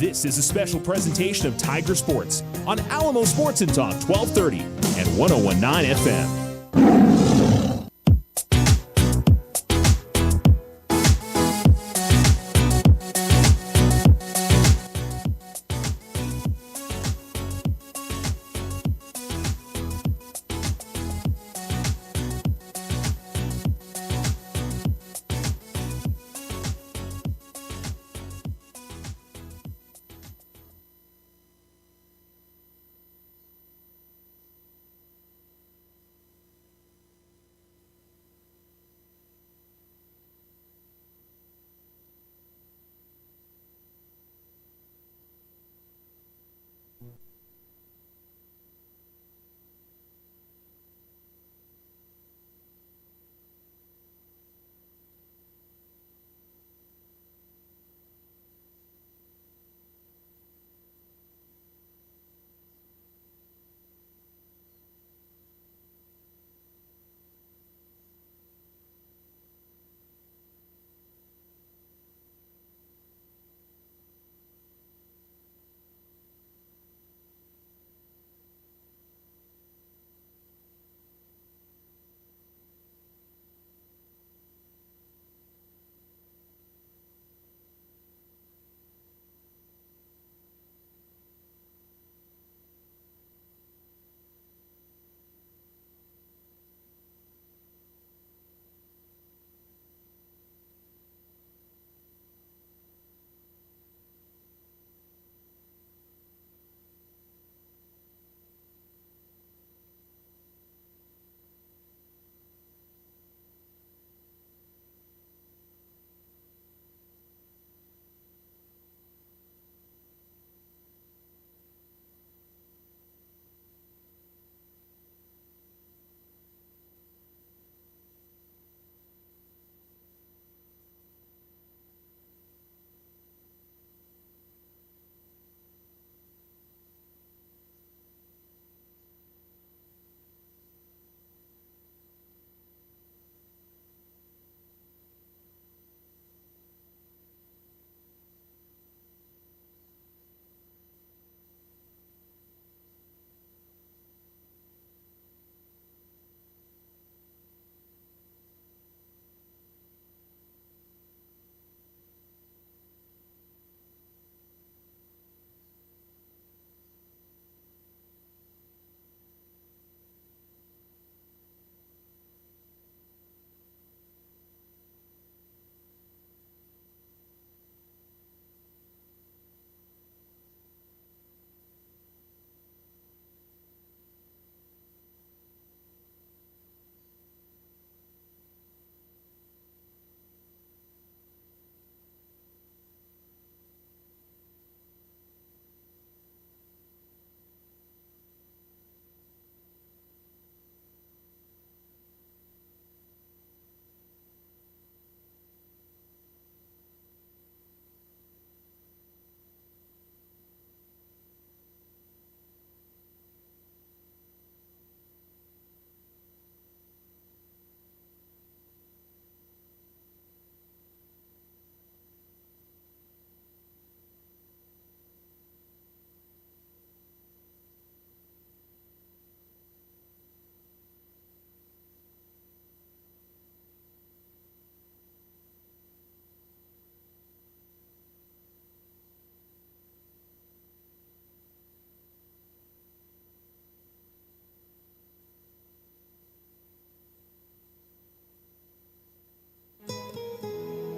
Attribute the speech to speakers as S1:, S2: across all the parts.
S1: This is a special presentation of Tiger Sports on Alamo Sports and Talk 1230 and 1019 FM.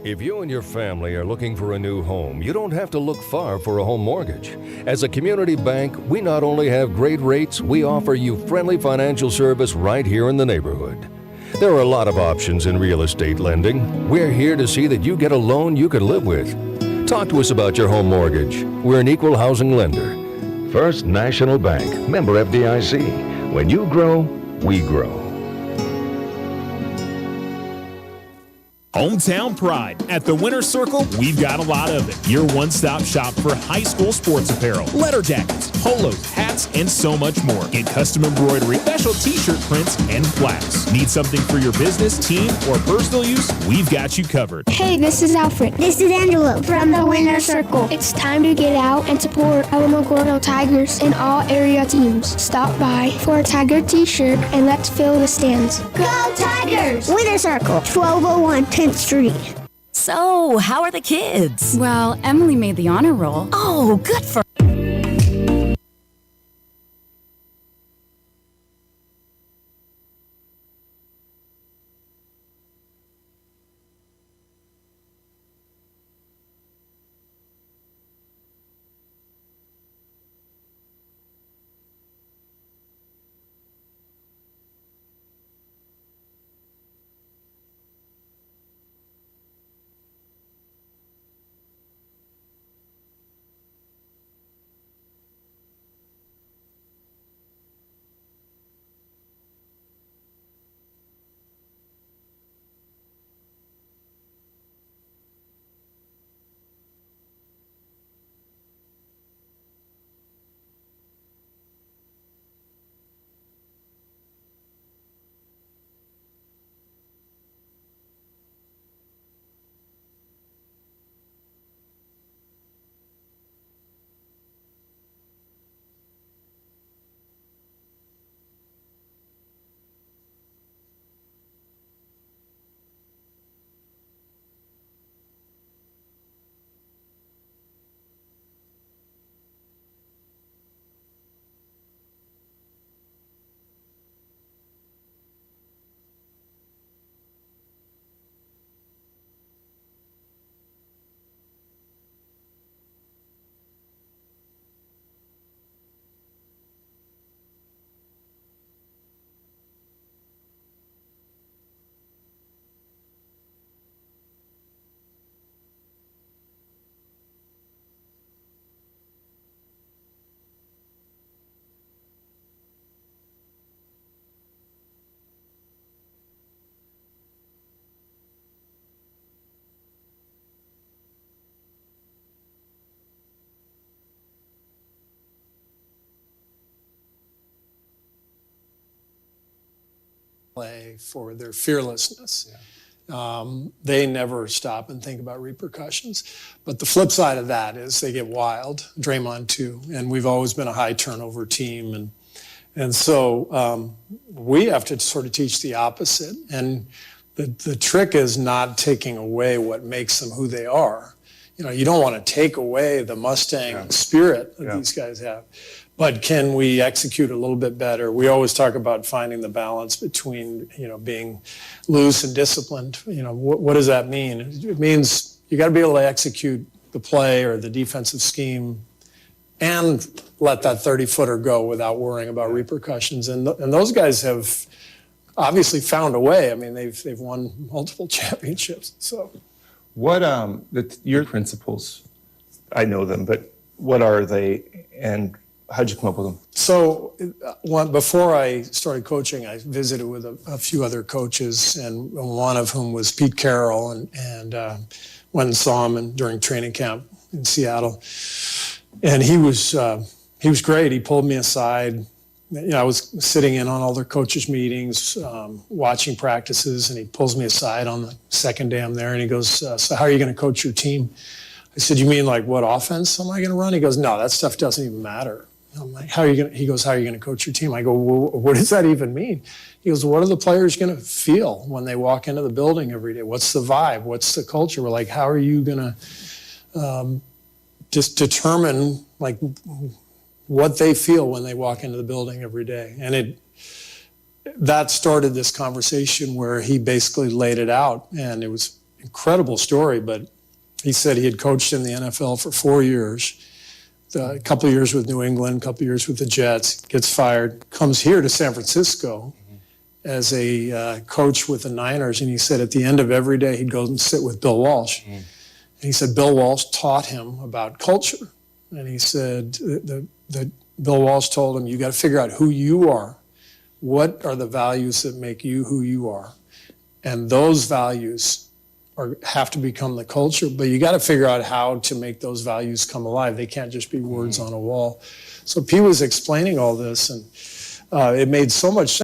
S2: If you and your family are looking for a new home, you don't have to look far for a home mortgage. As a community bank, we not only have great rates, we offer you friendly financial service right here in the neighborhood. There are a lot of options in real estate lending. We're here to see that you get a loan you can live with. Talk to us about your home mortgage. We're an equal housing lender. First National Bank, member FDIC. When you grow, we grow.
S1: Hometown pride. At the Winner's Circle, we've got a lot of it. Your one-stop shop for high school sports apparel, letter jackets, polos, hats, and so much more. Get custom embroidery, special t-shirt prints, and plaques. Need something for your business, team, or personal use? We've got you covered.
S3: Hey, this is Alfred.
S4: This is Angelo
S3: From the Winner's Circle. It's time to get out and support Alamogordo Tigers and all area teams. Stop by for a Tiger t-shirt and let's fill the stands.
S4: Go Tigers! Winner's Circle, 1201 10th Street.
S5: So, how are the kids?
S6: Well, Emily made the honor roll.
S5: Oh, good for
S7: play for their fearlessness. They never stop and think about repercussions. But the flip side of that is they get wild. Draymond too, and we've always been a high turnover team, and so we have to sort of teach the opposite. And the trick is not taking away what makes them who they are. You know, you don't want to take away the Mustang spirit that these guys have. But can we execute a little bit better? We always talk about finding the balance between, you know, being loose and disciplined. You know, what does that mean? It means you got to be able to execute the play or the defensive scheme and let that 30-footer go without worrying about repercussions. And those guys have obviously found a way. I mean, they've won multiple championships. So,
S8: what your principles? I know them, but what are they, and how'd you come up with them? So
S7: before I started coaching, I visited with a few other coaches, and one of whom was Pete Carroll, and went and saw him during training camp in Seattle. And he was great. He pulled me aside. You know, I was sitting in on all their coaches' meetings, watching practices, and he pulls me aside on the second day I'm there, and he goes, "So how are you going to coach your team?" I said, "You mean like what offense am I going to run?" He goes, "No, that stuff doesn't even matter." I'm like, "How are you going to?" He goes, "How are you going to coach your team?" I go, "Well, what does that even mean?" He goes, "What are the players going to feel when they walk into the building every day? What's the vibe? What's the culture?" We're like, "How are you going to just determine like what they feel when they walk into the building every day?" And that started this conversation where he basically laid it out, and it was an incredible story. But he said he had coached in the NFL for 4 years. A couple of years with New England, a couple of years with the Jets, gets fired, comes here to San Francisco as a coach with the Niners. And he said at the end of every day, he'd go and sit with Bill Walsh. And he said Bill Walsh taught him about culture. And he said that Bill Walsh told him, you got to figure out who you are. What are the values that make you who you are? And those values have to become the culture, but you got to figure out how to make those values come alive. They can't just be words on a wall. So P was explaining all this, and it made so much sense.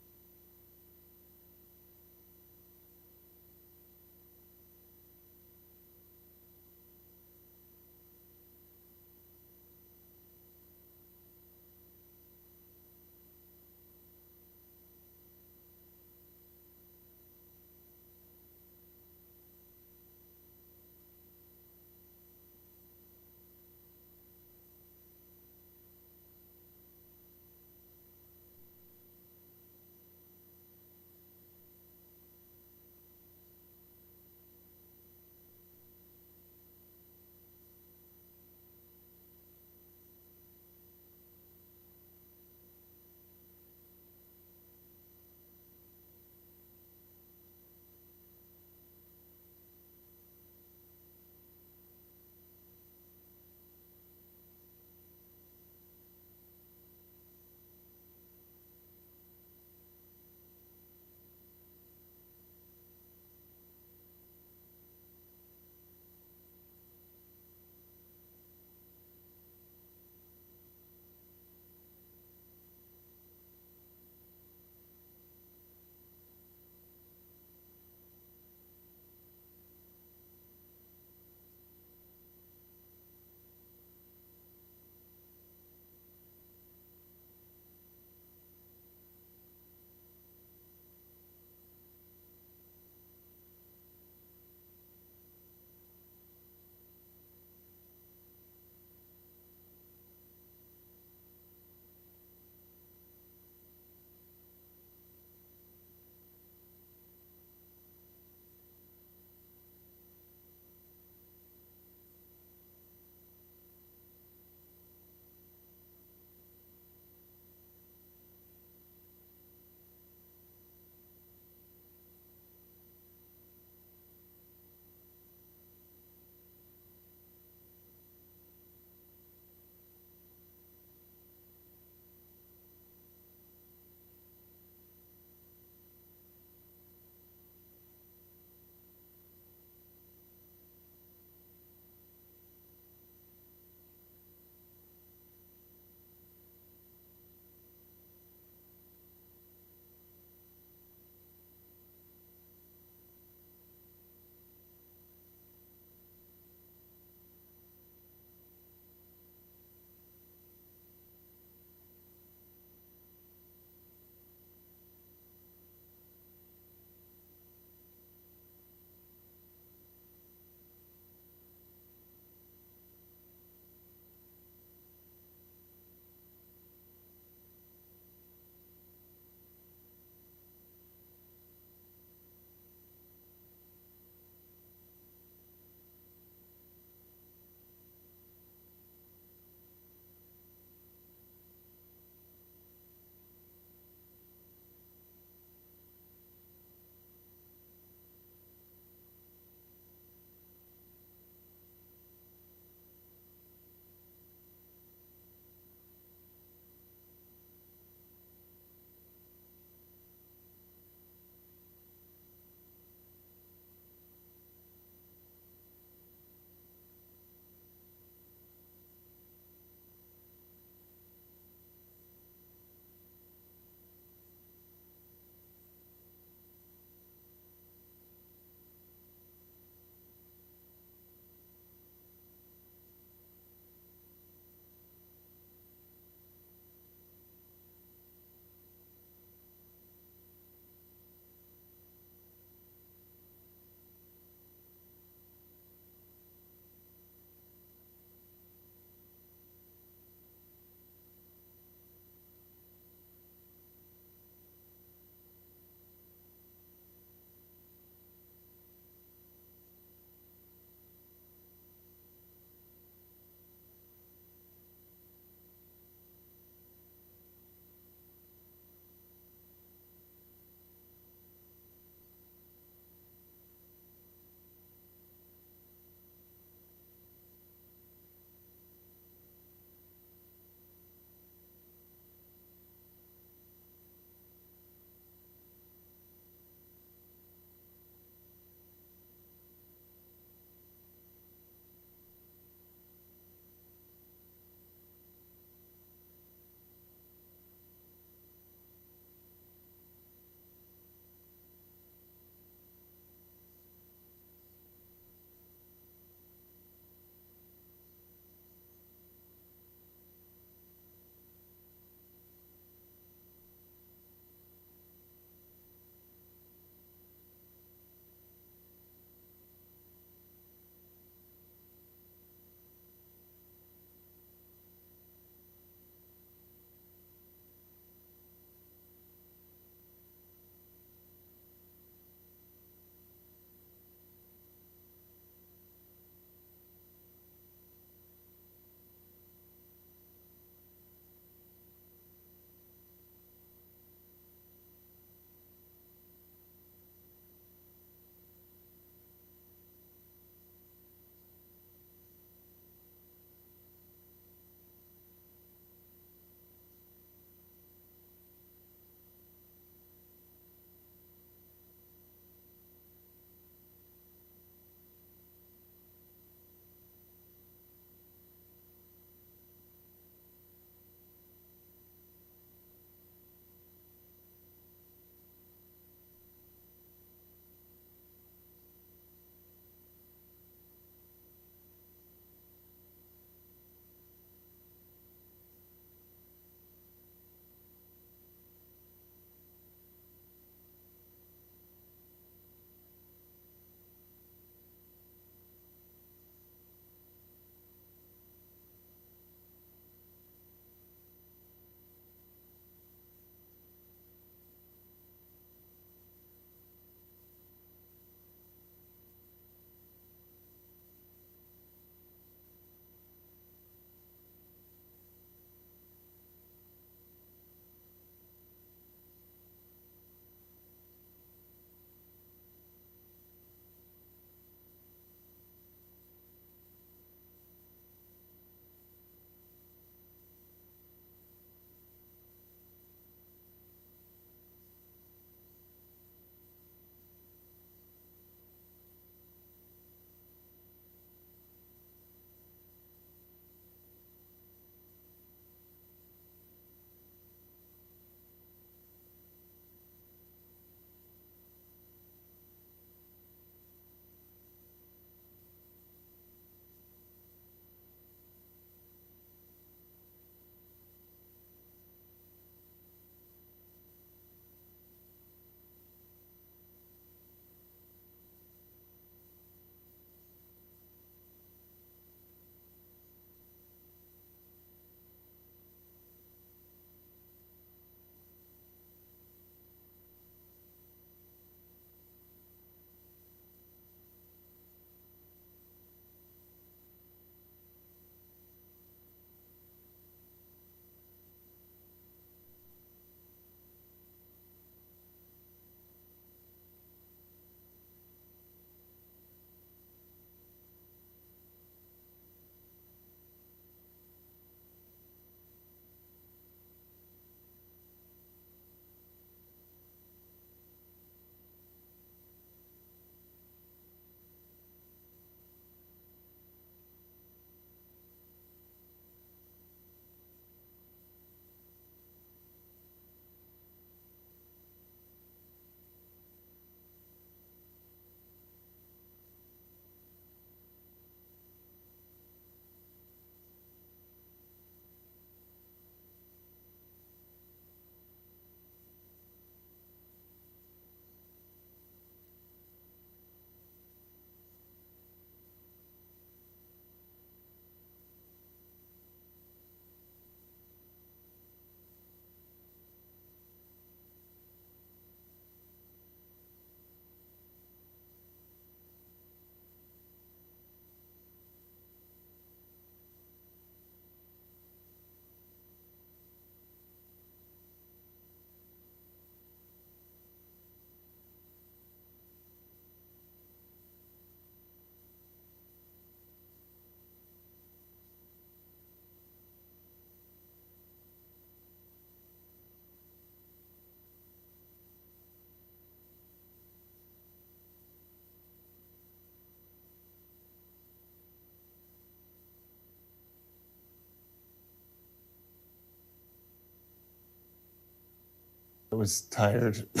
S8: was tired. I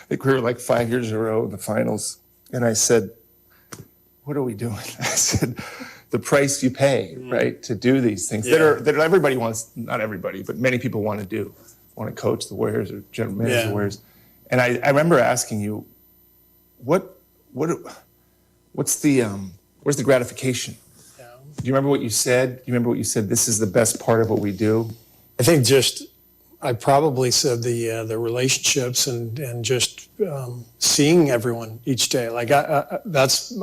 S8: think we were like 5 years in a row in the finals. And I said, what are we doing? I said, the price you pay, right, to do these things that everybody wants, not everybody, but many people want to do, want to coach the Warriors or general manage the Warriors. And I remember asking you, what's the where's the gratification? Yeah. Do you remember what you said? Do you remember what you said? This is the best part of what we do.
S7: I think I probably said the relationships and just seeing everyone each day. Like that's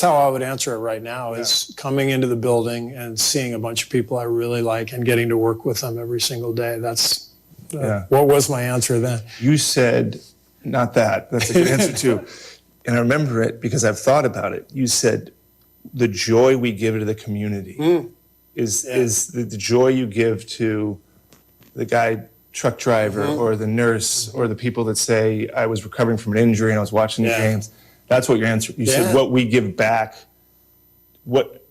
S7: how I would answer it right now, is coming into the building and seeing a bunch of people I really like and getting to work with them every single day. That's what was my answer then. You
S8: said, not that, that's a good answer too. And I remember it because I've thought about it. You said, the joy we give to the community is the joy you give to the guy, truck driver, or the nurse, or the people that say, I was recovering from an injury and I was watching the games. That's what your answer. You said, what we give back,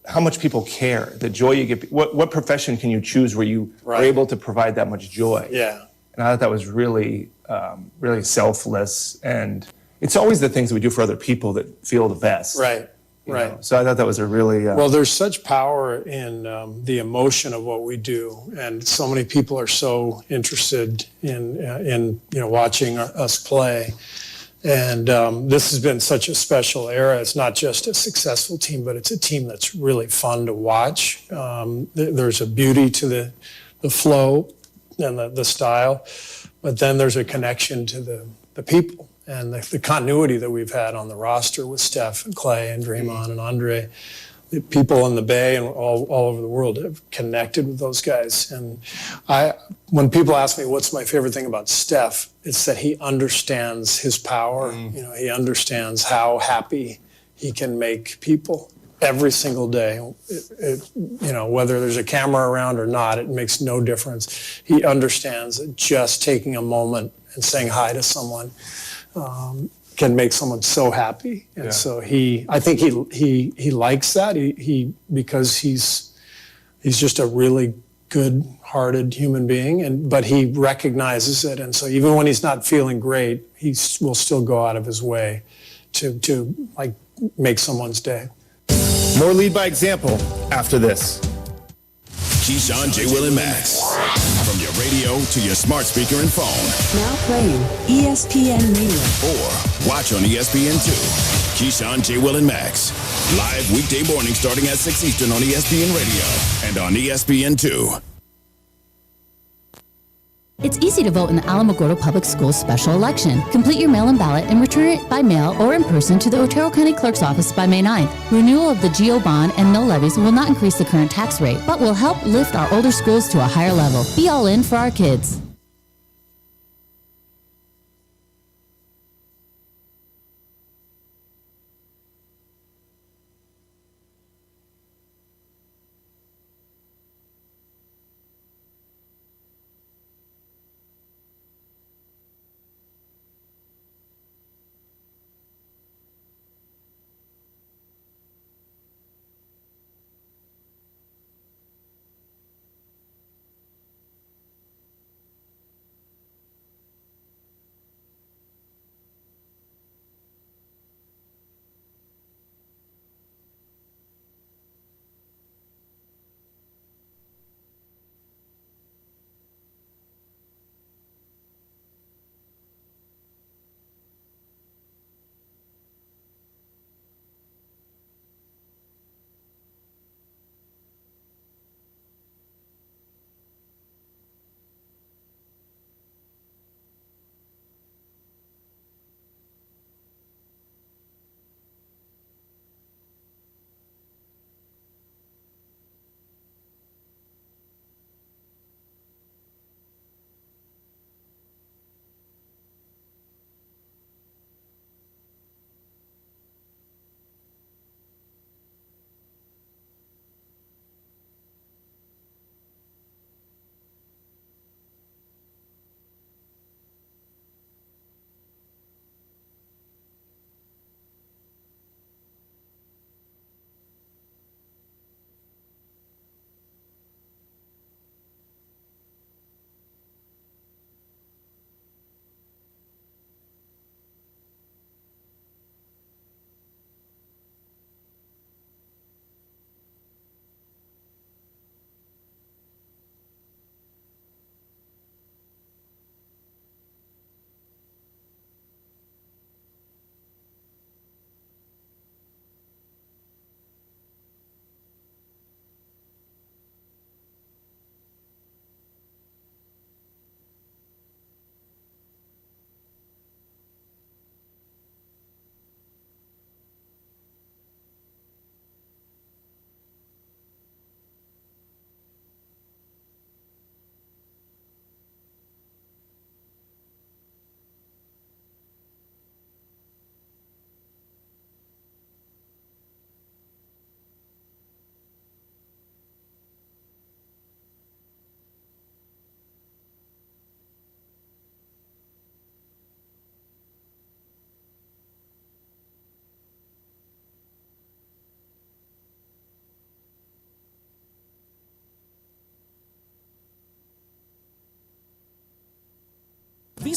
S8: how much people care, the joy you give. What profession can you choose where you are able to provide that much joy? Yeah. And I thought that was really, really selfless. And it's always the things that we do for other people that feel the best. Right. Right. Know? So I thought that was a really well. There's such power in the emotion of what we do, and so many people are so interested in watching us play. And this has been such a special era. It's not just a successful team, but it's a team that's really fun to watch. There's a beauty to the flow and the style, but then there's a connection to the people. And the continuity that we've had on the roster with Steph and Clay and Draymond and Andre, the people in the Bay and all over the world have connected with those guys. And when people ask me what's my favorite thing about Steph, it's that he understands his power. He understands how happy he can make people every single day. Whether there's a camera around or not, it makes no difference. He understands that just taking a moment and saying hi to someone can make someone so happy, and so I think he likes that. Because he's just a really good-hearted human being, but he recognizes it, and so even when he's not feeling great, he will still go out of his way to like make someone's day.
S9: More Lead by Example after this.
S10: Keyshawn, J. Will, and Max. From your radio to your smart speaker and phone.
S5: Now playing ESPN Radio.
S10: Or watch on ESPN2. Keyshawn, J. Will, and Max. Live weekday morning starting at 6 Eastern on ESPN Radio and on ESPN2.
S11: It's easy to vote in the Alamogordo Public Schools special election. Complete your mail-in ballot and return it by mail or in person to the Otero County Clerk's office by May 9th. Renewal of the GO bond and mill levies will not increase the current tax rate, but will help lift our older schools to a higher level. Be all in for our kids.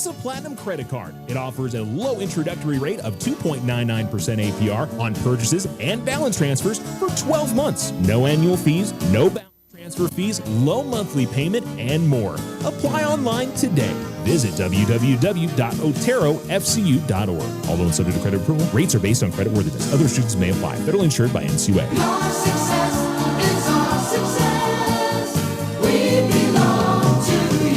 S1: Visa Platinum credit card. It offers a low introductory rate of 2.99% APR on purchases and balance transfers for 12 months. No annual fees, no balance transfer fees, low monthly payment, and more. Apply online today. Visit www.oterofcu.org. All loans subject to credit approval. Rates are based on creditworthiness. Other students may apply. Federally insured by NCUA.
S12: Your success is our success. We belong to you.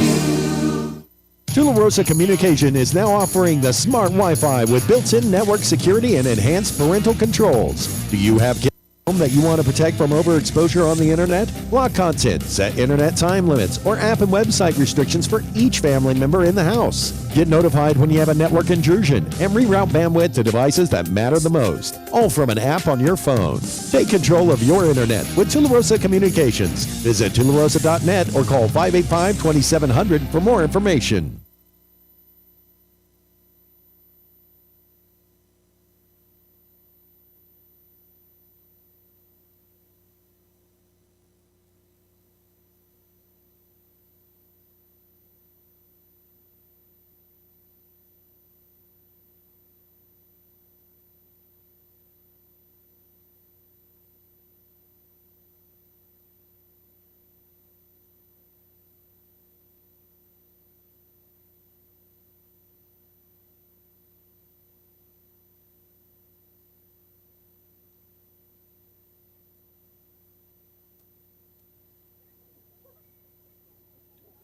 S13: Tularosa Communication is now offering the smart Wi-Fi with built-in network security and enhanced parental controls. Do you have kids at home that you want to protect from overexposure on the internet? Block content, set internet time limits, or app and website restrictions for each family member in the house. Get notified when you have a network intrusion and reroute bandwidth to devices that matter the most, all from an app on your phone. Take control of your internet with Tularosa Communications. Visit tularosa.net or call 585-2700 for more information.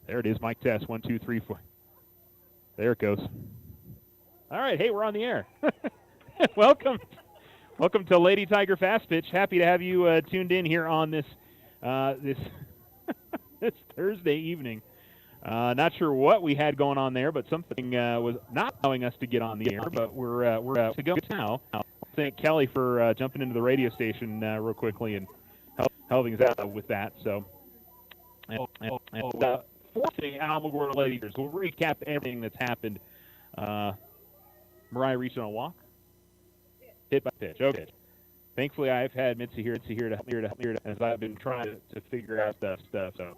S14: There it is, mic test, 1, 2, 3, 4. There it goes. All right, hey, we're on the air. Welcome to Lady Tiger Fast Pitch. Happy to have you tuned in here on this this Thursday evening. Not sure what we had going on there, but something was not allowing us to get on the air. But we're to go now. Thank Kelly for jumping into the radio station real quickly and helping us out with that. So. Forcing Alamogordo Ladies. We'll recap everything that's happened. Mariah reached on a walk. Hit by pitch. Okay. Thankfully, I've had Mitzi here to as I've been trying to figure out stuff. So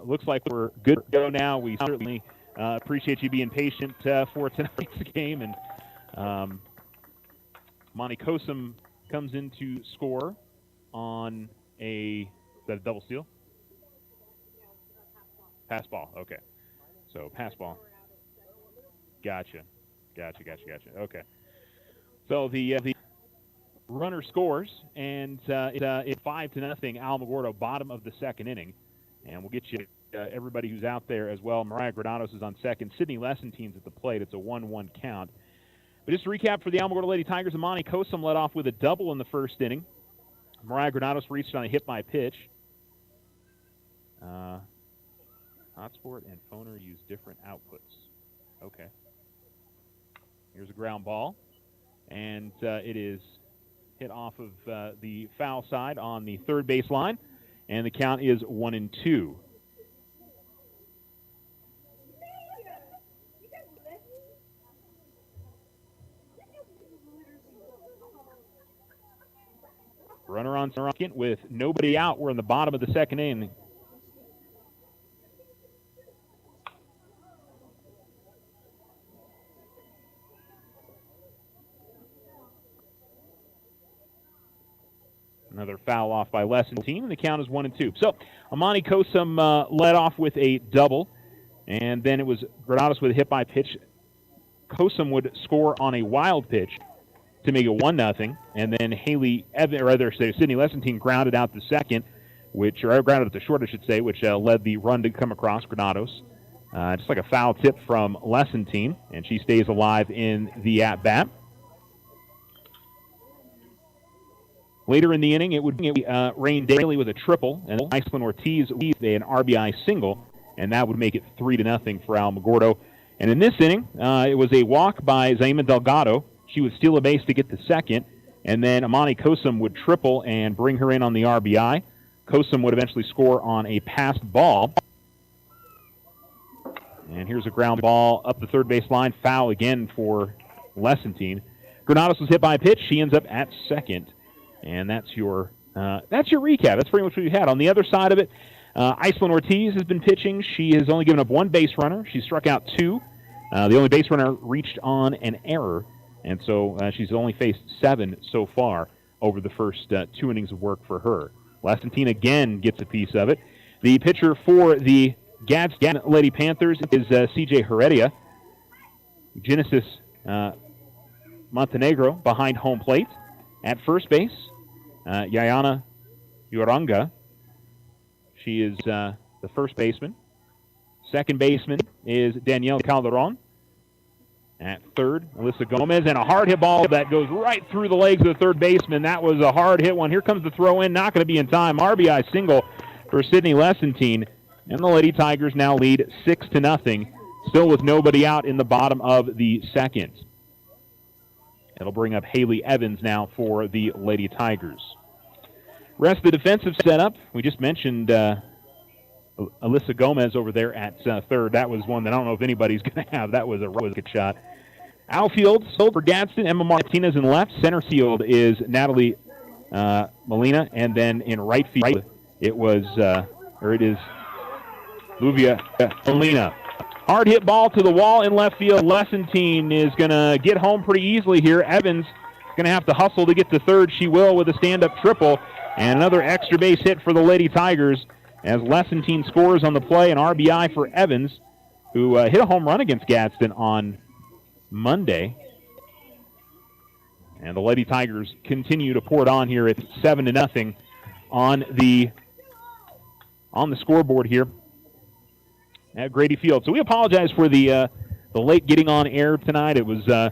S14: looks like we're good to go now. We certainly appreciate you being patient for tonight's game. And Monty Kosum comes in to score on is that a double steal? Pass ball, okay. So pass ball. Gotcha. Okay. So the runner scores, and it's 5-0. Alamogordo, bottom of the second inning, and we'll get you everybody who's out there as well. Mariah Granados is on second. Sydney Lessentine's at the plate. It's a 1-1 count. But just to recap for the Alamogordo Lady Tigers, Amani Kosum led off with a double in the first inning. Mariah Granados reached on a hit by pitch. Hotsport and Phoner use different outputs. Okay. Here's a ground ball, and it is hit off of the foul side on the third base line, and the count is 1-2. Runner on second with nobody out. We're in the bottom of the second inning. Another foul off by Lessentine, and the count is 1-2. So Amani Kosum led off with a double, and then it was Granados with a hit by pitch. Kosum would score on a wild pitch to make it 1-0, and then Sydney Lessentine grounded out the second, grounded out the short, I should say, which led the run to come across Granados. Just like a foul tip from Lessentine, and she stays alive in the at-bat. Later in the inning, it would be Rain Daly with a triple, and Iceland Ortiz with an RBI single, and that would make it 3-0 for Alamogordo. And in this inning, it was a walk by Zaima Delgado. She would steal a base to get the second, and then Amani Kosum would triple and bring her in on the RBI. Kosum would eventually score on a passed ball. And here's a ground ball up the third base line, foul again for Lessentine. Granados was hit by a pitch. She ends up at second. And that's your recap. That's pretty much what you had. On the other side of it, Iceland Ortiz has been pitching. She has only given up one base runner. She struck out 2, The only base runner reached on an error, and so she's only faced 7 so far over the first 2 innings of work for her. Lestantine again gets a piece of it. The pitcher for the Gadsden Lady Panthers is C.J. Heredia. Genesis Montenegro behind home plate. At first base, Yayana Uranga. She is the first baseman. Second baseman is Danielle Calderon. At third, Alyssa Gomez, and a hard hit ball that goes right through the legs of the third baseman. That was a hard hit one. Here comes the throw in, not going to be in time. RBI single for Sydney Lessentine, and the Lady Tigers now lead 6-0, still with nobody out in the bottom of the second. It'll bring up Haley Evans now for the Lady Tigers. Rest of the defensive setup, we just mentioned Alyssa Gomez over there at third. That was one that I don't know if anybody's going to have. That was a rocket shot. Outfield, still for Gadsden, Emma Martinez in left. Center field is Natalie Molina. And then in right field, it is Luvia Molina. Hard hit ball to the wall in left field. Lessentine is going to get home pretty easily here. Evans is going to have to hustle to get to third. She will with a stand-up triple. And another extra base hit for the Lady Tigers as Lessentine scores on the play. An RBI for Evans, who hit a home run against Gadsden on Monday. And the Lady Tigers continue to pour it on here at 7-0 on the scoreboard here at Grady Field. So we apologize for the late getting on air tonight. It was, I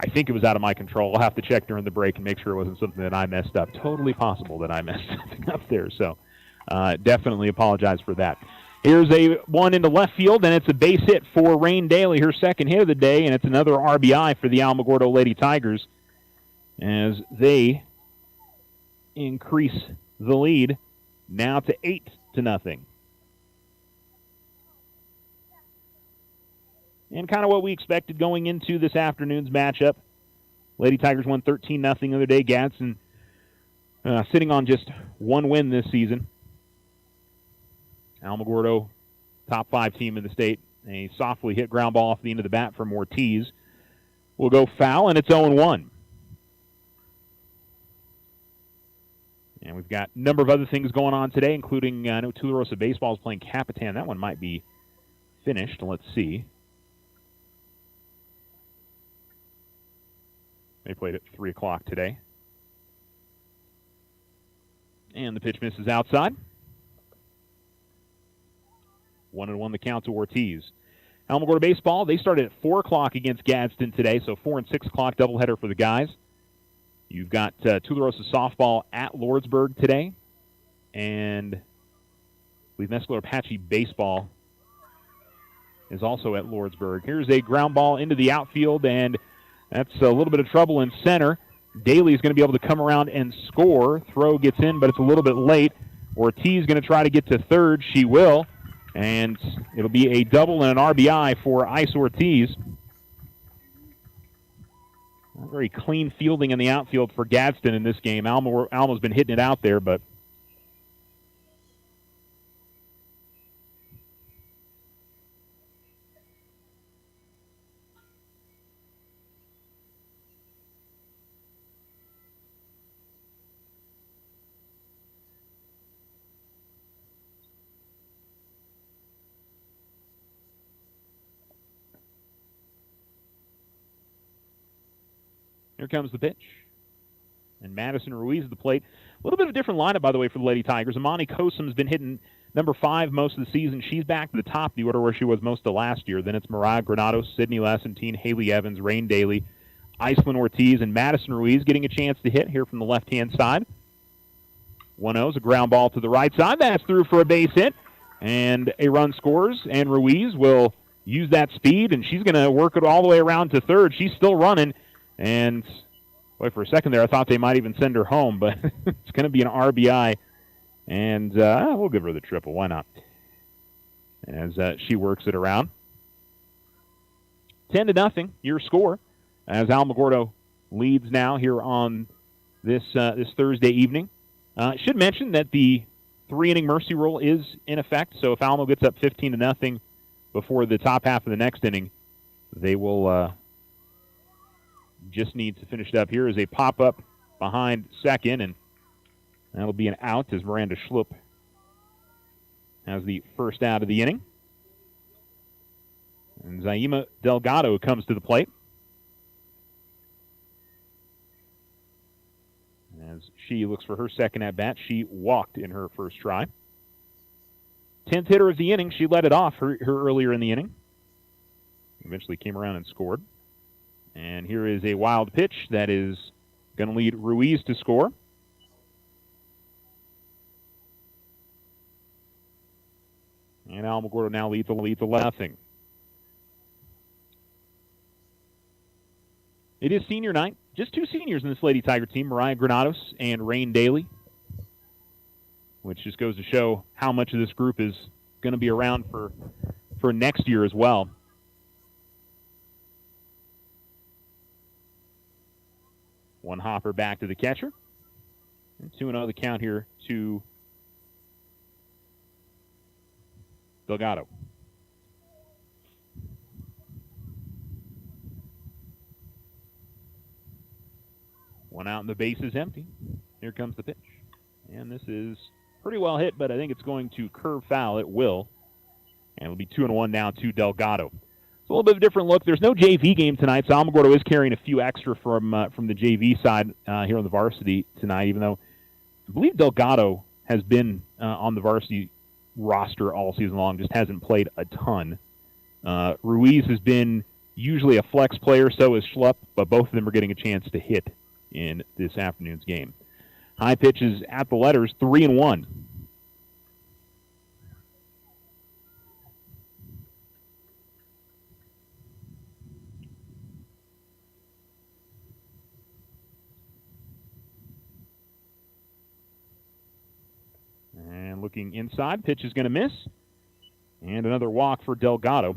S14: think it was out of my control. I'll have to check during the break and make sure it wasn't something that I messed up. Totally possible that I messed something up there. So definitely apologize for that. Here's a one into left field, and it's a base hit for Rain Daly, her second hit of the day, and it's another RBI for the Alamogordo Lady Tigers as they increase the lead now to 8-0. And kind of what we expected going into this afternoon's matchup. Lady Tigers won 13-0 the other day. Gadsden sitting on just one win this season. Alamogordo, top 5 team in the state. A softly hit ground ball off the end of the bat from Ortiz will go foul, and it's 0-1. And we've got a number of other things going on today, including I know Tularosa Baseball is playing Capitan. That one might be finished. Let's see. They played at 3 o'clock today. And the pitch misses outside. 1-1 the count to Ortiz. Alamogordo Baseball, they started at 4 o'clock against Gadsden today, so 4 and 6 o'clock doubleheader for the guys. You've got Tularosa Softball at Lordsburg today. And I believe Mescalero Apache Baseball is also at Lordsburg. Here's a ground ball into the outfield, and that's a little bit of trouble in center. Daly is going to be able to come around and score. Throw gets in, but it's a little bit late. Ortiz is going to try to get to third. She will. And it'll be a double and an RBI for Ice Ortiz. Very clean fielding in the outfield for Gadsden in this game. Alma's been hitting it out there, but here comes the pitch. And Madison Ruiz at the plate. A little bit of a different lineup, by the way, for the Lady Tigers. Amani Kosum's been hitting number 5 most of the season. She's back to the top of the order where she was most of last year. Then it's Mariah Granados, Sydney Lessentine, Haley Evans, Rain Daly, Iceland Ortiz, and Madison Ruiz getting a chance to hit here from the left-hand side. 1-0 is a ground ball to the right side. That's through for a base hit. And a run scores, and Ruiz will use that speed, and she's going to work it all the way around to third. She's still running. And, boy, for a second there, I thought they might even send her home, but it's going to be an RBI. And we'll give her the triple. Why not? As she works it around. 10-0, your score, as Alamogordo leads now here on this Thursday evening. Should mention that the 3-inning mercy rule is in effect, so if Alamo gets up 15-0 before the top half of the next inning, they will just need to finish it up. Here is a pop-up behind second, and that'll be an out as Miranda Schlupp has the first out of the inning. And Zaima Delgado comes to the plate. As she looks for her second at-bat, she walked in her first try. 10th hitter of the inning, she led it off her earlier in the inning. Eventually came around and scored. And here is a wild pitch that is going to lead Ruiz to score. And Alamogordo now leads 11-0. It is senior night. Just two seniors in this Lady Tiger team, Mariah Granados and Rain Daly, which just goes to show how much of this group is going to be around for next year as well. One hopper back to the catcher. And 2-0 the count here to Delgado. One out and the base is empty. Here comes the pitch. And this is pretty well hit, but I think it's going to curve foul. It will. And it'll be 2-1 now to Delgado. It's a little bit of a different look. There's no JV game tonight, so Alamogordo is carrying a few extra from the JV side here on the varsity tonight, even though I believe Delgado has been on the varsity roster all season long, just hasn't played a ton. Ruiz has been usually a flex player, so is Schlupp, but both of them are getting a chance to hit in this afternoon's game. High pitches at the letters, 3-1. And looking inside, pitch is going to miss. And another walk for Delgado.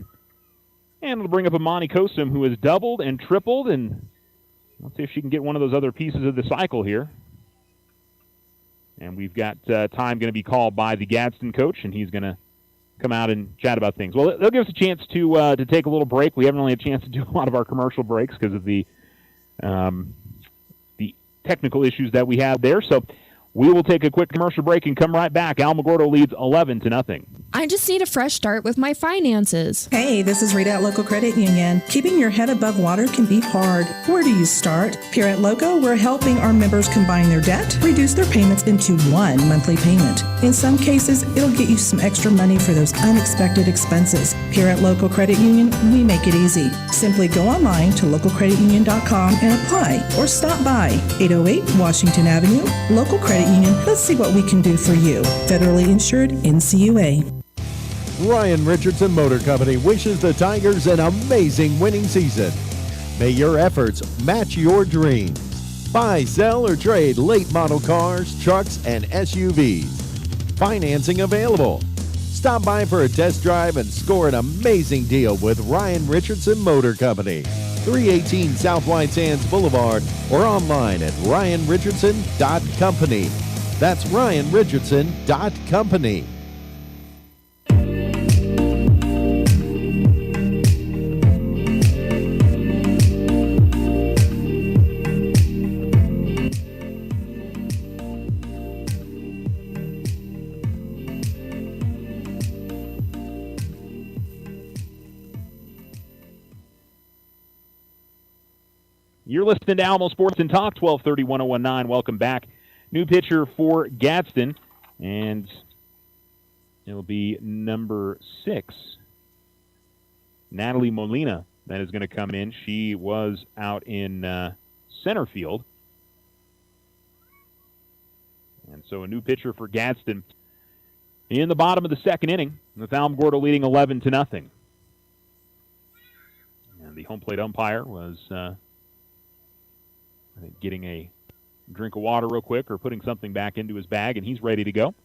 S14: And it'll bring up Amani Kosum, who has doubled and tripled, and let's see if she can get one of those other pieces of the cycle here. And we've got time going to be called by the Gadsden coach, and he's going to come out and chat about things. Well, they'll give us a chance to take a little break. We haven't really had a chance to do a lot of our commercial breaks because of the technical issues that we had there. So we will take a quick commercial break and come right back. Alamogordo leads 11-0.
S15: I just need a fresh start with my finances.
S16: Hey, this is Rita at Local Credit Union. Keeping your head above water can be hard. Where do you start? Here at Local, we're helping our members combine their debt, reduce their payments into one monthly payment. In some cases, it'll get you some extra money for those unexpected expenses. Here at Local Credit Union, we make it easy. Simply go online to localcreditunion.com and apply, or stop by 808 Washington Avenue, Local Credit Union. Let's see what we can do for you. Federally insured, NCUA.
S13: Ryan Richardson Motor Company wishes the Tigers an amazing winning season. May your efforts match your dreams. Buy, sell, or trade late model cars, trucks, and SUVs. Financing available. Stop by for a test drive and score an amazing deal with Ryan Richardson Motor Company. 318 South White Sands Boulevard, or online at ryanrichardson.company. That's ryanrichardson.company.
S14: You're listening to Alamo Sports and Talk, 1230-1019. Welcome back. New pitcher for Gadsden, and it'll be number 6, Natalie Molina, that is going to come in. She was out in center field. And so a new pitcher for Gadsden in the bottom of the second inning, with Alamogordo leading 11-0. And the home plate umpire was getting a drink of water real quick or putting something back into his bag, and he's ready to go.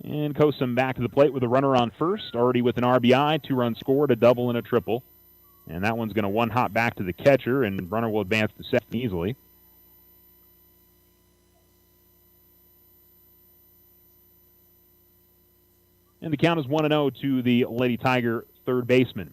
S14: And Kosum back to the plate with a runner on first, already with an RBI, 2 runs scored, a double and a triple. And that one's going to one hop back to the catcher, and runner will advance to second easily. And the count is 1-0 to the Lady Tiger third baseman.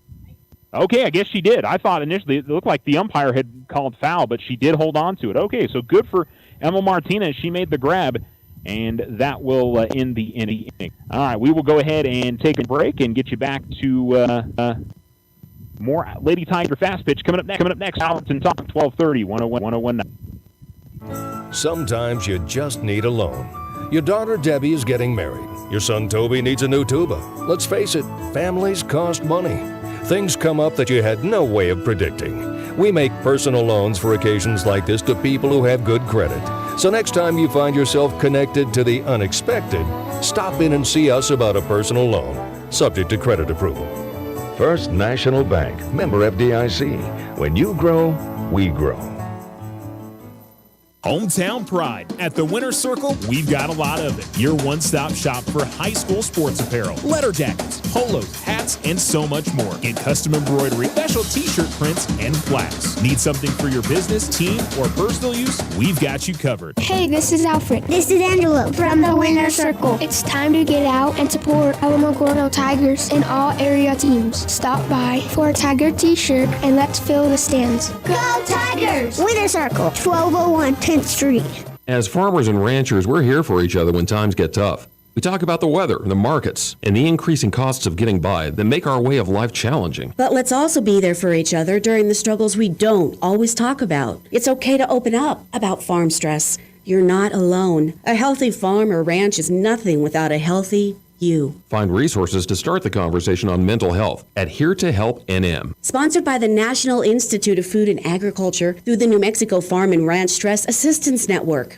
S14: Okay, I guess she did. I thought initially it looked like the umpire had called foul, but she did hold on to it. Okay, so good for Emma Martinez. She made the grab, and that will end the inning. All right, we will go ahead and take a break and get you back to more Lady Tiger Fast Pitch coming up next. Allenton Talk 1230 101.9.
S2: Sometimes you just need a loan. Your daughter Debbie is getting married. Your son Toby needs a new tuba. Let's face it, families cost money. Things come up that you had no way of predicting. We make personal loans for occasions like this to people who have good credit. So next time you find yourself connected to the unexpected, stop in and see us about a personal loan, subject to credit approval. First National Bank, member FDIC. When you grow, we grow.
S1: Hometown pride. At the Winter Circle, we've got a lot of it. Your one-stop shop for high school sports apparel, letter jackets, polos, hats, and so much more. Get custom embroidery, special t-shirt prints, and plaques. Need something for your business, team, or personal use? We've got you covered.
S3: Hey, this is Alfred.
S4: This is Angelo from the Winter Circle.
S3: It's time to get out and support Alamogordo Tigers and all area teams. Stop by for a Tiger t-shirt and let's fill the stands.
S4: Go Tigers! Winter Circle, 1201 10th Street.
S17: As farmers and ranchers, we're here for each other when times get tough. We talk about the weather, the markets, and the increasing costs of getting by that make our way of life challenging.
S18: But let's also be there for each other during the struggles we don't always talk about. It's okay to open up about farm stress. You're not alone. A healthy farm or ranch is nothing without a healthy you.
S17: Find resources to start the conversation on mental health at Here to Help NM.
S18: Sponsored by the National Institute of Food and Agriculture through the New Mexico Farm and Ranch Stress Assistance Network.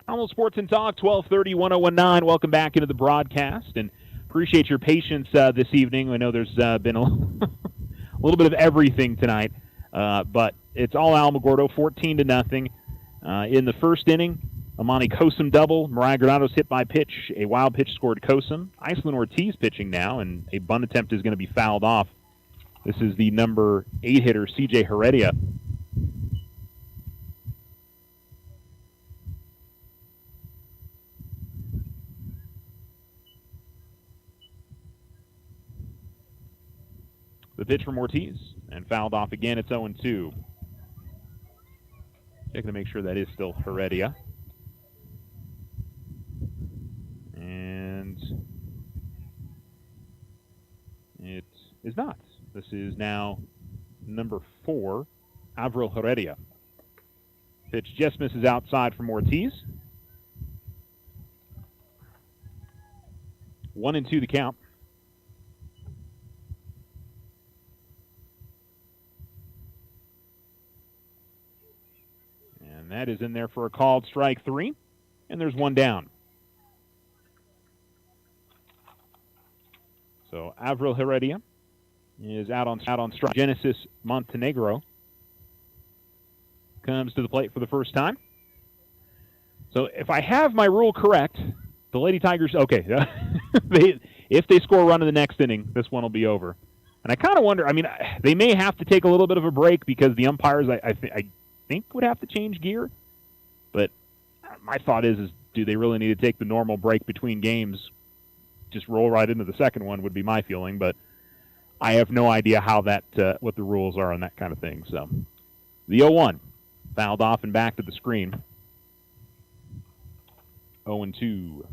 S14: Alamo Sports and Talk 1230 1019. Welcome back into the broadcast, and appreciate your patience this evening. I know there's been a little bit of everything tonight, but it's all Alamogordo, 14-0. In the first inning, Amani Kosum double. Mariah Granado's hit by pitch. A wild pitch scored Kosum. Iceland Ortiz pitching now, and a bunt attempt is going to be fouled off. This is the number 8 hitter, CJ Heredia. The pitch from Ortiz, and fouled off again. It's 0-2. Checking to make sure that is still Heredia. And it is not. This is now number 4, Avril Heredia. Pitch just misses outside from Ortiz. 1-2 the count. That is in there for a called strike 3, and there's one down. So Avril Heredia is out on strike. Genesis Montenegro comes to the plate for the first time. So if I have my rule correct, the Lady Tigers, okay, if they score a run in the next inning, this one will be over. And I kind of wonder, I mean, they may have to take a little bit of a break because the umpires, I think would have to change gear, but my thought is do they really need to take the normal break between games, just roll right into the second one would be my feeling, but I have no idea how that what the rules are on that kind of thing. So the 0-1 fouled off and back to the screen. 0-2.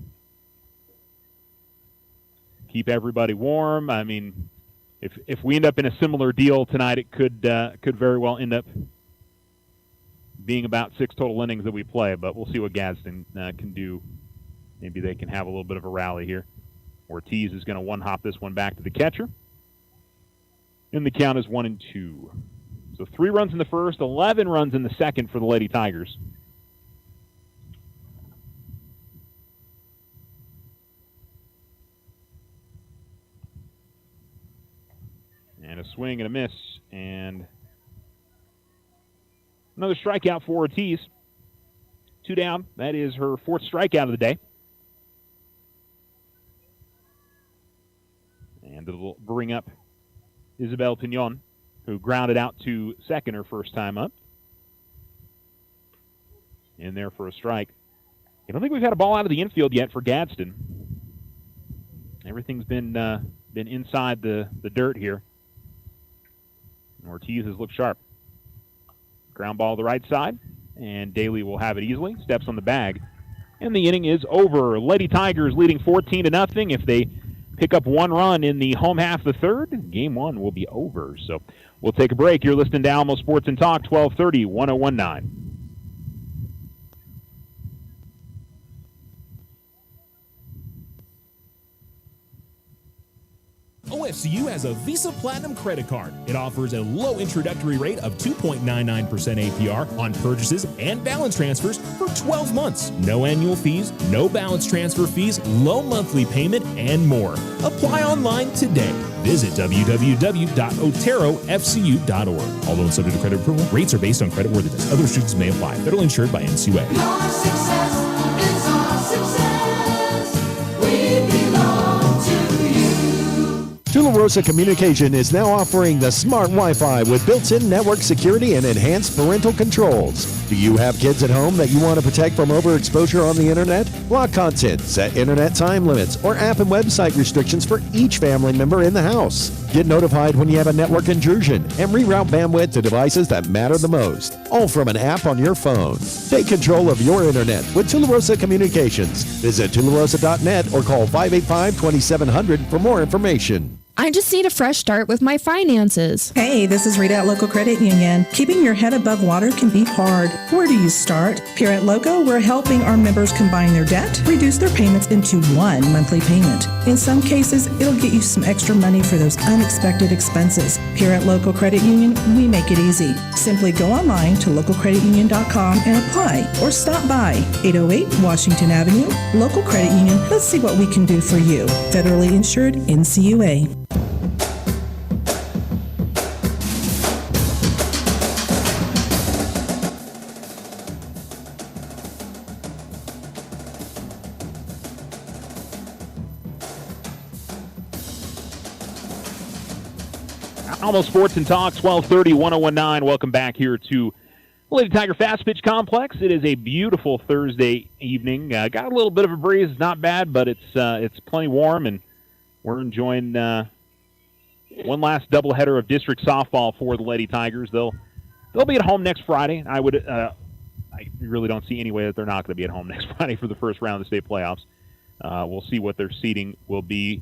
S14: Keep everybody warm. I mean, if we end up in a similar deal tonight, it could very well end up being about 6 total innings that we play, but we'll see what Gadsden can do. Maybe they can have a little bit of a rally here. Ortiz is going to one-hop this one back to the catcher. And the count is 1-2. So 3 runs in the first, 11 runs in the second for the Lady Tigers. And a swing and a miss, and another strikeout for Ortiz. 2 down. That is her 4th strikeout of the day. And it'll bring up Isabel Pignon, who grounded out to second her first time up. in there for a strike. I don't think we've had a ball out of the infield yet for Gadsden. Everything's been inside the dirt here. Ortiz has looked sharp. Ground ball to the right side, and Daly will have it easily. Steps on the bag, and the inning is over. Lady Tigers leading 14-0. If they pick up one run in the home half of the third, game one will be over. So we'll take a break. You're listening to Alamo Sports and Talk, 1230, 1019.
S1: OFCU has a Visa Platinum credit card. It offers a low introductory rate of 2.99% APR on purchases and balance transfers for 12 months. No annual fees, no balance transfer fees, low monthly payment, and more. Apply online today. Visit www.oterofcu.org. All loans subject to credit approval. Rates are based on creditworthiness. Other restrictions may apply. Federally insured by NCUA.
S12: Your success is our success. We belong to you.
S13: Tularosa Communication is now offering the smart Wi-Fi with built-in network security and enhanced parental controls. Do you have kids at home that you want to protect from overexposure on the internet? Block content, set internet time limits, or app and website restrictions for each family member in the house. Get notified when you have a network intrusion and reroute bandwidth to devices that matter the most, all from an app on your phone. Take control of your internet with Tularosa Communications. Visit tularosa.net or call 585-2700 for more information.
S15: I just need a fresh start with my finances.
S16: Hey, this is Rita at Local Credit Union. Keeping your head above water can be hard. Where do you start? Here at Loco, we're helping our members combine their debt, reduce their payments into one monthly payment. In some cases, it'll get you some extra money for those unexpected expenses. Here at Local Credit Union, we make it easy. Simply go online to localcreditunion.com and apply, or stop by 808 Washington Avenue. Local Credit Union, let's see what we can do for you. Federally insured, NCUA.
S14: Alamo Sports and Talk, 1230, 1019. Welcome back here to Lady Tiger Fast Pitch Complex. It is a beautiful Thursday evening. Got a little bit of a breeze. It's not bad, but it's plenty warm, and we're enjoying one last doubleheader of district softball for the Lady Tigers. They'll be at home next Friday. I really don't see any way that they're not going to be at home next Friday for the first round of the state playoffs. We'll see what their seeding will be,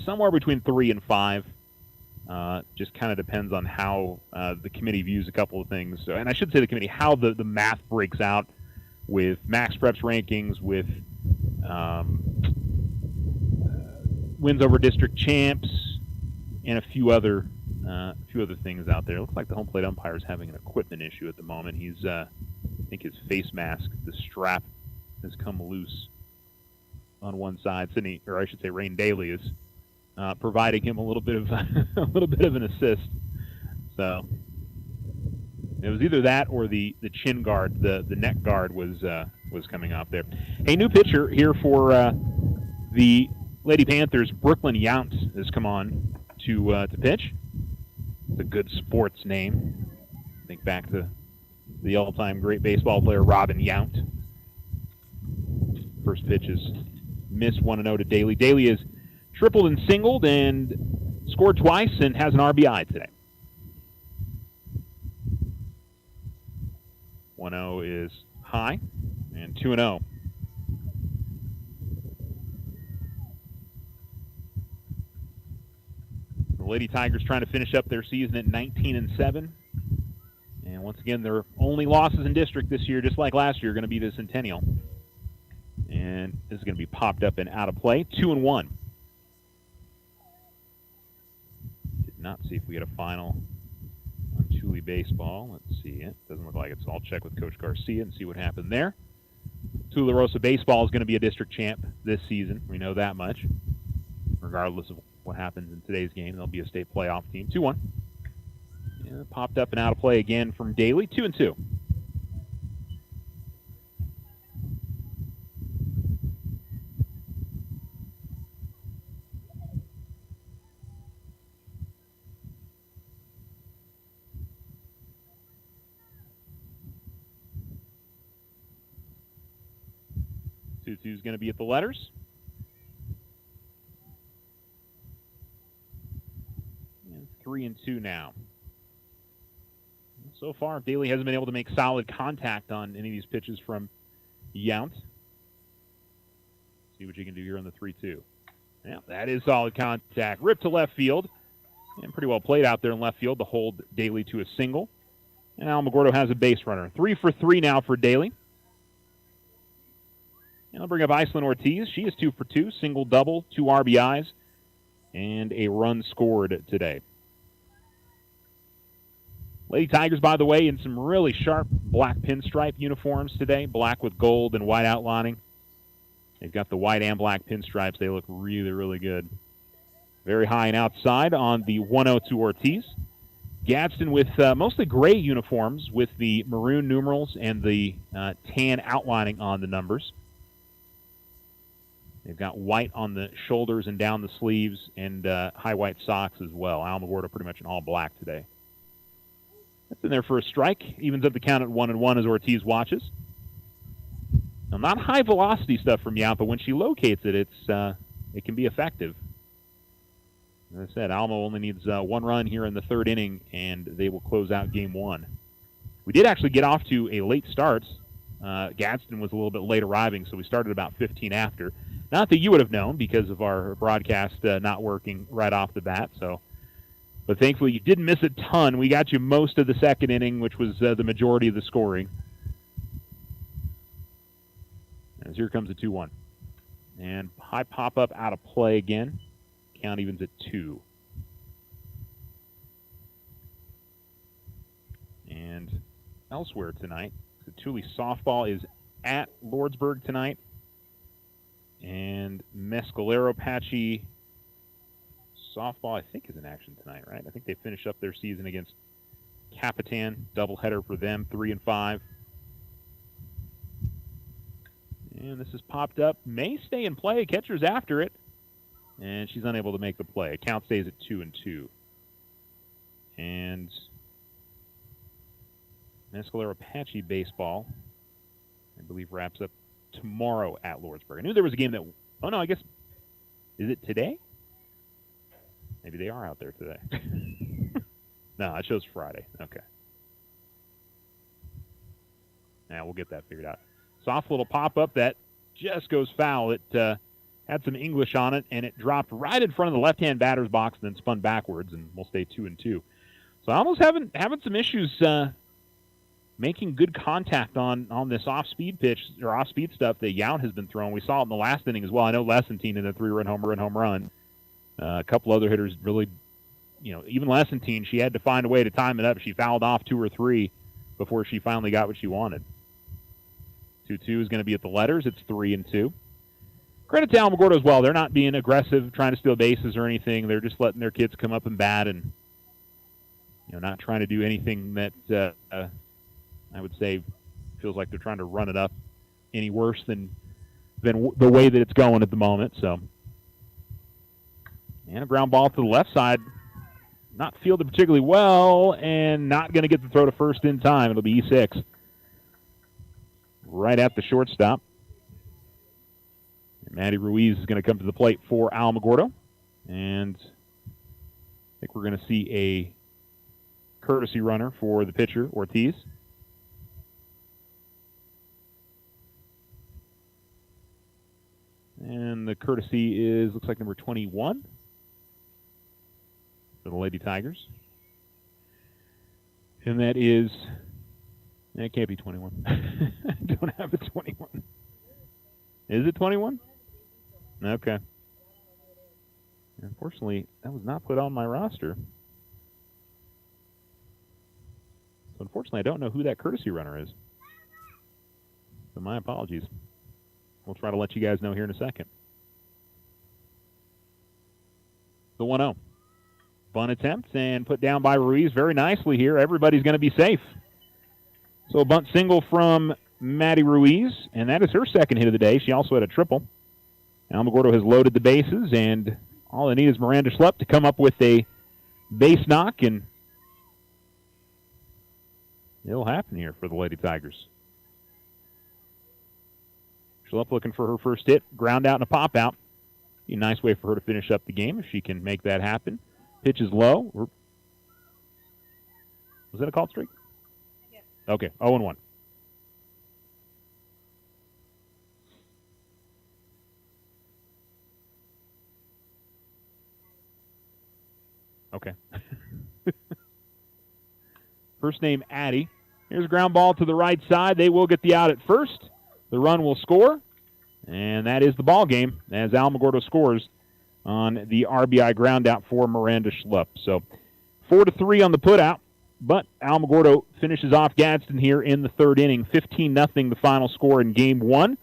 S14: somewhere between 3 and 5. Just kind of depends on how the committee views a couple of things. So, and I should say the committee, how the math breaks out with Max Preps rankings, with wins over district champs, and a few other things out there. It looks like the home plate umpire is having an equipment issue at the moment. He's, I think his face mask, the strap has come loose on one side. Sydney, or I should say Rain Daly, is providing him a little bit of an assist. So it was either that or the chin guard, the neck guard was coming off there. A new pitcher here for the Lady Panthers, Brooklyn Yount, has come on to pitch. It's a good sports name. Think back to the all-time great baseball player Robin Yount. First pitch is missed, 1-0 to Daly. Daly is tripled and singled and scored twice and has an RBI today. 1-0 is high, and 2-0. The Lady Tigers trying to finish up their season at 19-7. And once again, their only losses in district this year, just like last year, are going to be the Centennial. And this is going to be popped up and out of play. 2-1. Did not see if we get a final on Thule baseball. Let's see it. Doesn't look like it, so I'll check with Coach Garcia and see what happened there. Tularosa baseball is going to be a district champ this season. We know that much. Regardless of what happens in today's game, they'll be a state playoff team. 2-1. Yeah, popped up and out of play again from Daly. 2-2. 2-2 is going to be at the letters. And 3-2 now. So far, Daly hasn't been able to make solid contact on any of these pitches from Yount. See what you can do here on the 3-2. Yeah, that is solid contact. Ripped to left field. And pretty well played out there in left field to hold Daly to a single. And Alamogordo has a base runner. 3 for 3 now for Daly. And I'll bring up Iceland Ortiz. She is 2 for 2. Single, double, 2 RBIs, and a run scored today. Lady Tigers, by the way, in some really sharp black pinstripe uniforms today. Black with gold and white outlining. They've got the white and black pinstripes. They look really, really good. Very high and outside on the 1-0 to Ortiz. Gadsden with mostly gray uniforms with the maroon numerals and the tan outlining on the numbers. They've got white on the shoulders and down the sleeves and high white socks as well. Alamogordo pretty much in all black today. That's in there for a strike. Evens up the count at 1-1 as Ortiz watches. Now, not high velocity stuff from Yount, but when she locates it, it can be effective. As I said, Alamo only needs 1 run here in the 3rd inning, and they will close out game 1. We did actually get off to a late start. Gadsden was a little bit late arriving, so we started about 15 after. Not that you would have known because of our broadcast not working right off the bat. But thankfully, you didn't miss a ton. We got you most of the 2nd inning, which was the majority of the scoring. As here comes a 2-1. And high pop-up out of play again. Count evens at 2. And elsewhere tonight, the Thule softball is at Lordsburg tonight. And Mescalero Apache softball, I think, is in action tonight, right? I think they finish up their season against Capitan. Doubleheader for them, 3-5. And this has popped up. May stay in play. Catcher's after it. And she's unable to make the play. Count stays at 2-2. And Mescalero Apache baseball, I believe, wraps up tomorrow at Lordsburg. I knew there was a game that... Oh, no, I guess... Is it today? Maybe they are out there today. No, it shows Friday. Okay. Now we'll get that figured out. Soft little pop-up that just goes foul. It had some English on it, and it dropped right in front of the left-hand batter's box and then spun backwards, and we'll stay 2-2. So almost having some issues making good contact on this off-speed pitch, or off-speed stuff that Yount has been throwing. We saw it in the last inning as well. I know Lessentine in a 3-run home run. A couple other hitters really, even Lessentine, she had to find a way to time it up. She fouled off 2 or 3 before she finally got what she wanted. 2-2 is going to be at the letters. It's 3-2. Credit to Alamogordo as well. They're not being aggressive, trying to steal bases or anything. They're just letting their kids come up and bat and, not trying to do anything that I would say feels like they're trying to run it up any worse than the way that it's going at the moment. So, and a ground ball to the left side. Not fielded particularly well and not going to get the throw to first in time. It'll be E6. Right at the shortstop. And Maddie Ruiz is going to come to the plate for Alamogordo. And I think we're going to see a courtesy runner for the pitcher, Ortiz. And the courtesy looks like number 21 for the Lady Tigers. And that is... It can't be 21. I don't have a 21. Is it 21? Okay. Unfortunately, that was not put on my roster. So unfortunately, I don't know who that courtesy runner is. So my apologies. We'll try to let you guys know here in a second. The 1-0. Bunt attempt and put down by Ruiz very nicely here. Everybody's going to be safe. So a bunt single from Maddie Ruiz, and that is her second hit of the day. She also had a triple. Alamogordo has loaded the bases, and all they need is Miranda Schlepp to come up with a base knock, and it'll happen here for the Lady Tigers. Schlupp looking for her first hit. Ground out and a pop out. Be a nice way for her to finish up the game if she can make that happen. Pitch is low. Was that a called strike? Yes. Okay, 0-1. Okay. First name, Addie. Here's a ground ball to the right side. They will get the out at first. The run will score. And that is the ball game as Alamogordo scores on the RBI ground out for Miranda Schlupp. So 4-3 on the putout, but Alamogordo finishes off Gadsden here in the third inning. 15-0 the final score in game one.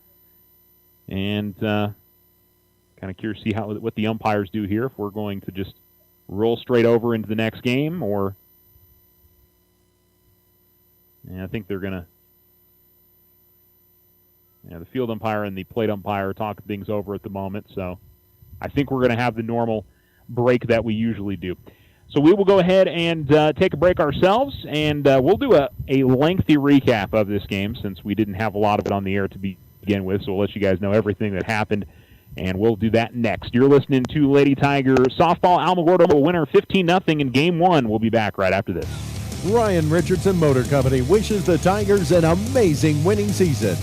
S14: And kind of curious to see what the umpires do here, if we're going to just roll straight over into the next game, or I think they're going to. The field umpire and the plate umpire are talking things over at the moment, so I think we're going to have the normal break that we usually do. So we will go ahead and take a break ourselves, and we'll do a lengthy recap of this game since we didn't have a lot of it on the air to begin with, so we'll let you guys know everything that happened, and we'll do that next. You're listening to Lady Tiger Softball. Alamogordo will winner 15-0 in Game 1. We'll be back right after this.
S13: Ryan Richardson Motor Company wishes the Tigers an amazing winning season.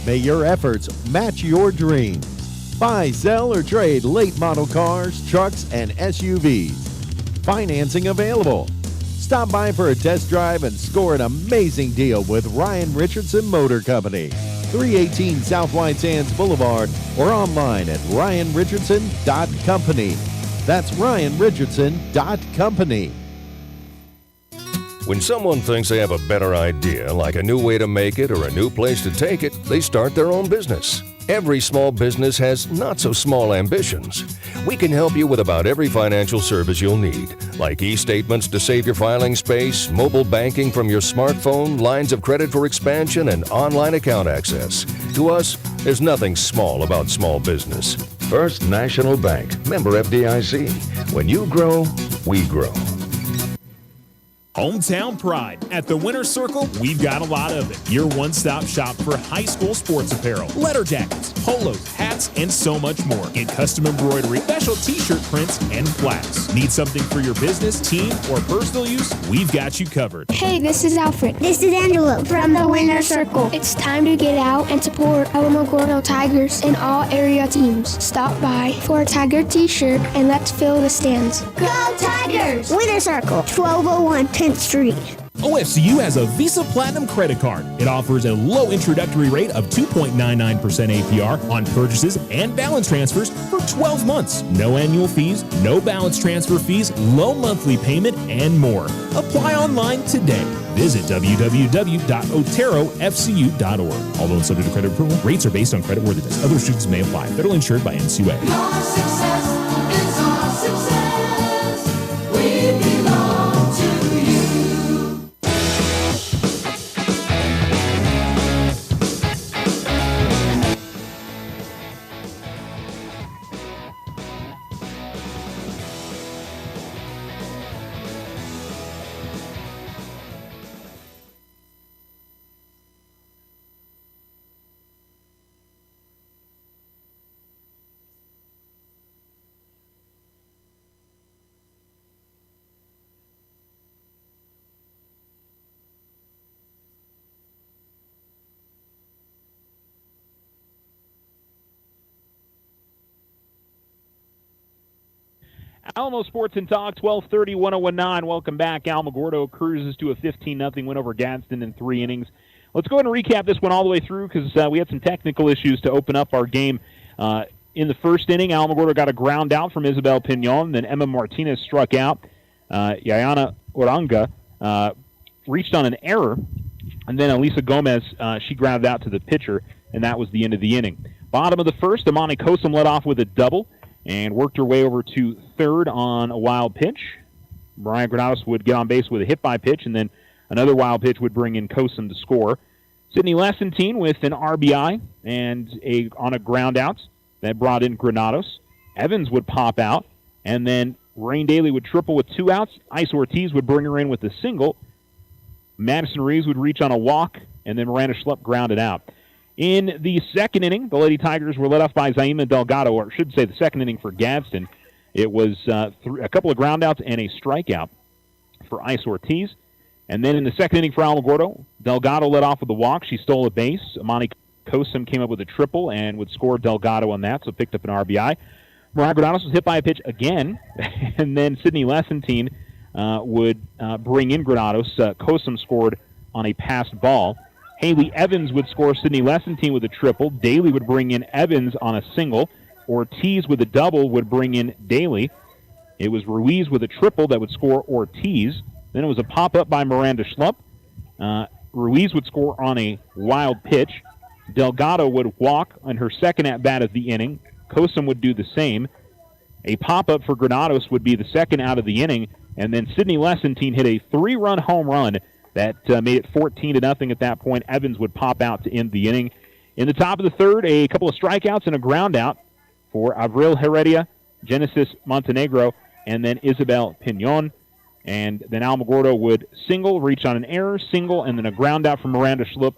S13: May your efforts match your dreams. Buy, sell, or trade late model cars, trucks, and SUVs. Financing available. Stop by for a test drive and score an amazing deal with Ryan Richardson Motor Company. 318 South White Sands Boulevard or online at ryanrichardson.company. That's ryanrichardson.company.
S2: When someone thinks they have a better idea, like a new way to make it or a new place to take it, they start their own business. Every small business has not-so-small ambitions. We can help you with about every financial service you'll need, like e-statements to save your filing space, mobile banking from your smartphone, lines of credit for expansion, and online account access. To us, there's nothing small about small business. First National Bank, member FDIC. When you grow, we grow.
S1: Hometown pride. At the Winner's Circle, we've got a lot of it. Your one-stop shop for high school sports apparel, letter jackets, polos, hats, and so much more. Get custom embroidery, special t-shirt prints, and plaques. Need something for your business, team, or personal use? We've got you covered.
S3: Hey, this is Alfred.
S4: This is Angela
S3: From the Winner's Circle. It's time to get out and support Alamogordo Tigers and all area teams. Stop by for a Tiger t-shirt and let's fill the stands.
S4: Go Tigers! Winner Circle, 1201 10th Street.
S1: OFCU has a Visa Platinum credit card. It offers a low introductory rate of 2.99% APR on purchases and balance transfers for 12 months. No annual fees, no balance transfer fees, low monthly payment, and more. Apply online today. Visit www.oterofcu.org. All loans subject to credit approval. Rates are based on creditworthiness. Other restrictions may apply. Federally insured by NCUA.
S12: Your success is our success. We belong to you.
S14: Alamo Sports and Talk, 1230-1019. Welcome back. Alamogordo cruises to a 15-0 win over Gadsden in 3 innings. Let's go ahead and recap this one all the way through because we had some technical issues to open up our game. In the first inning, Alamogordo got a ground out from Isabel Pignon, then Emma Martinez struck out. Yayana Oranga reached on an error, and then Elisa Gomez, she grounded out to the pitcher, and that was the end of the inning. Bottom of the first, Amani Kosum led off with a double and worked her way over to third on a wild pitch. Brian Granados would get on base with a hit-by pitch, and then another wild pitch would bring in Kosum to score. Sydney Lessentine with an RBI and on a ground out that brought in Granados. Evans would pop out, and then Rain Daly would triple with 2 outs. Ice Ortiz would bring her in with a single. Madison Reeves would reach on a walk, and then Miranda Schlupp grounded out. In the second inning, the Lady Tigers were led off by Zaima Delgado, or I should say the second inning for Gadsden. It was a couple of groundouts and a strikeout for Ice Ortiz. And then in the second inning for Alamogordo, Delgado led off with a walk. She stole a base. Amani Kosum came up with a triple and would score Delgado on that, so picked up an RBI. Mariah Granados was hit by a pitch again, and then Sydney Lessentine would bring in Granados. Kosum scored on a passed ball. Haley Evans would score Sydney Lessentine with a triple. Daly would bring in Evans on a single. Ortiz with a double would bring in Daly. It was Ruiz with a triple that would score Ortiz. Then it was a pop-up by Miranda Schlupp. Ruiz would score on a wild pitch. Delgado would walk on her second at-bat of the inning. Kosum would do the same. A pop-up for Granados would be the second out of the inning. And then Sydney Lessentine hit a 3-run home run that made it 14-0 at that point. Evans would pop out to end the inning. In the top of the third, a couple of strikeouts and a ground-out for Avril Heredia, Genesis Montenegro, and then Isabel Pinon. And then Alamogordo would single, reach on an error, single, and then a ground-out from Miranda Schlupp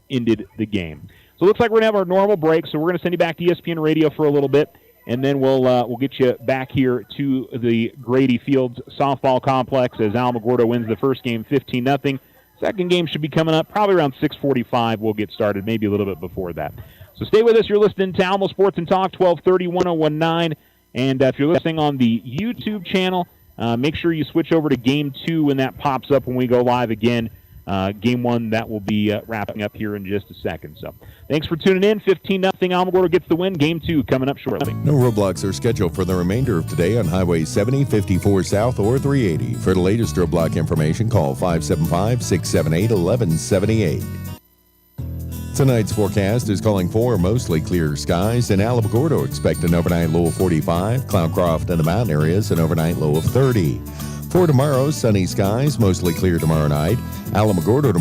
S14: ended the game. So it looks like we're going to have our normal break, so we're going to send you back to ESPN Radio for a little bit, and then we'll get you back here to the Grady Fields softball complex as Alamogordo wins the first game 15-0. Second game should be coming up probably around 6:45. We'll get started, maybe a little bit before that. So stay with us. You're listening to Alamo Sports and Talk, 1230, 1019. And if you're listening on the YouTube channel, make sure you switch over to Game 2 when that pops up when we go live again. Game 1, that will be wrapping up here in just a second. So thanks for tuning in. 15-0, Alamogordo gets the win. Game 2 coming up shortly.
S13: No roadblocks are scheduled for the remainder of today on Highway 70, 54 South, or 380. For the latest roadblock information, call 575-678-1178. Tonight's forecast is calling for mostly clear skies. In Alamogordo, expect an overnight low of 45. Cloudcroft and the mountain areas, an overnight low of 30. For tomorrow, sunny skies, mostly clear tomorrow night. Alamogordo tomorrow.